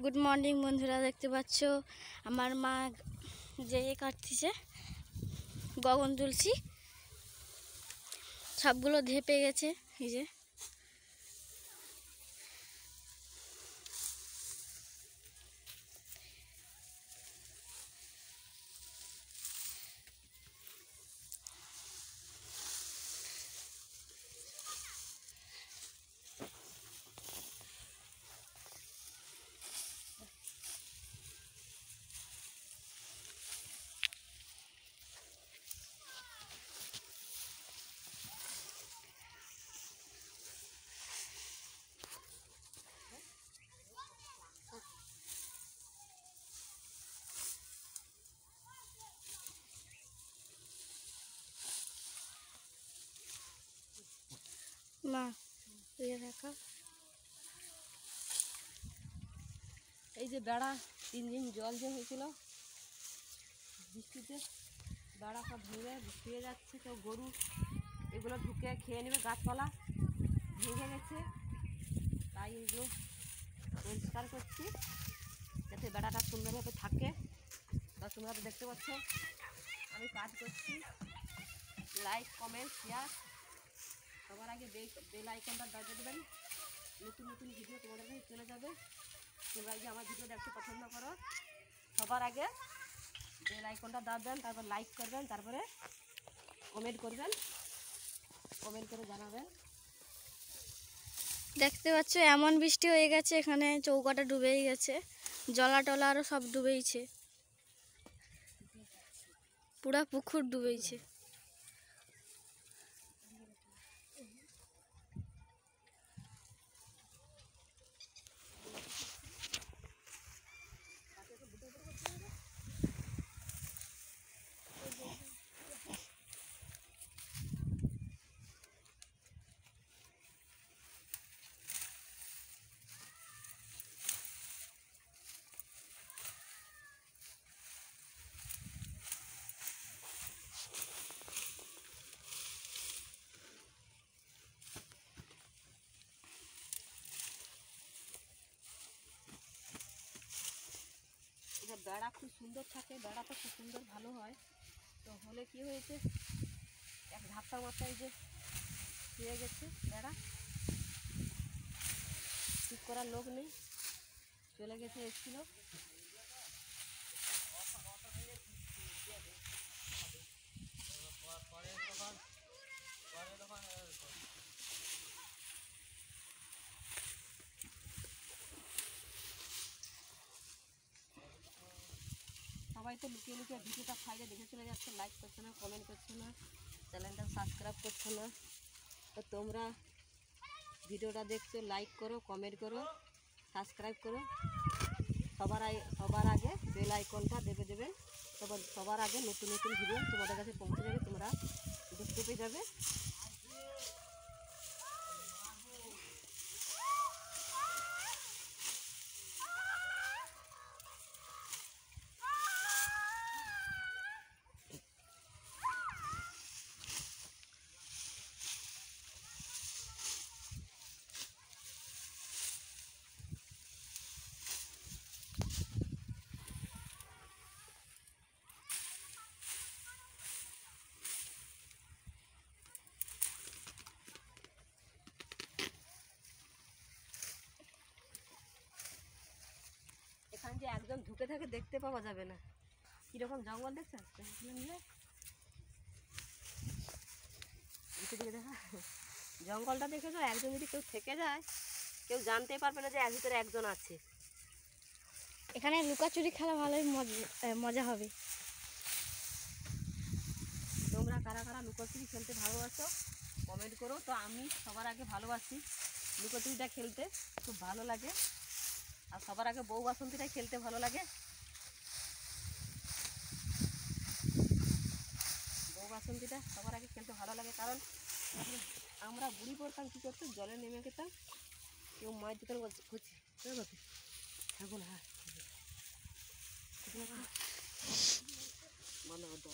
Good morning বন্ধুরা, দেখতে পাচ্ছ আমার মা যে কাটতেছে গগন তুলসী, সবগুলো ধেপে গেছে। এই যে মা রাখা। এই যে বেড়া 3 দিন জল যে হয়েছিল বৃষ্টিতে, বেড়া সব ভেঙে শুয়ে যাচ্ছে। তো গরু এগুলো ঢুকে খেয়ে নেবে, গাছপালা ভেঙে গেছে, তাই এগুলো পরিষ্কার করছি যাতে বেড়াটা সুন্দরভাবে থাকে। বা তোমরা তো দেখতে পাচ্ছ আমি কাজ করছি। লাইক, কমেন্ট, শেয়ার, সবার আগে বেল আইকনটা বাজিয়ে দেবেন। নতুন নতুন ভিডিও তোমাদের কাছে চলে যাবে। তোমরা যে আমার ভিডিও দেখতে পছন্দ করো, সবার আগে বেল আইকনটা দাববেন, তারপর লাইক করবেন, তারপরে কমেন্ট করবেন, কমেন্ট করে জানাবেন। দেখতে পাচ্ছ এমন বৃষ্টি হয়ে গেছে, এখানে চৌকাটা ডুবেই গেছে, জলা টলা আরও সব ডুবেইছে, পুরা পুকুর ডুবেইছে। এটা বেড়া খুব সুন্দর থাকে, বেড়াটা খুব সুন্দর ভালো হয়। তো হলে কি হয়েছে, এক ধাপ্পার মাথায় যে শুয়ে গেছে বেড়া, ঠিক করার লোক নেই, চলে গেছে, এসেছিল। সবাই তো লুকিয়ে লুকিয়ে ভিডিওটা সাইডে দেখে চলে যাচ্ছে, লাইক করছে না, কমেন্ট করছে না, চ্যানেলটা সাবস্ক্রাইব করছে না। তো তোমরা ভিডিওটা দেখছো, লাইক করো, কমেন্ট করো, সাবস্ক্রাইব করো। সবার আগে বেল আইকনটা দেবেন। সবার আগে নতুন নতুন ভিডিও তোমাদের কাছে পৌঁছে যাবে, তোমরা দেখতে পেয়ে যাবে। এখানে যে একদম ঢুকে থাকে দেখতে পাওয়া যাবে না, কীরকম জঙ্গল দেখছো নিয়ে দিকে দেখা। জঙ্গলটা দেখেছো, একজন যদি কেউ থেকে যায় কেউ জানতে পারবে না যে এর ভিতরে একজন আছে। এখানে লুকাচুরি খেলা ভালোই মজা হবে। তোমরা কারা কারা লুকোচুরি খেলতে ভালোবাসো কমেন্ট করো। তো আমি সবার আগে ভালোবাসি লুকোচুরিটা খেলতে, খুব ভালো লাগে। আর সবার আগে বউ বাসন্তীটাই খেলতে ভালো লাগে। বউ বাসন্তীটা সবার আগে খেলতে ভালো লাগে, কারণ আমরা বুড়ি পড়তাম কী করতাম, জলে নেমে যেতাম, কেউ মাছ দিতে করছি ছাগল। হ্যাঁ ভালো হতো।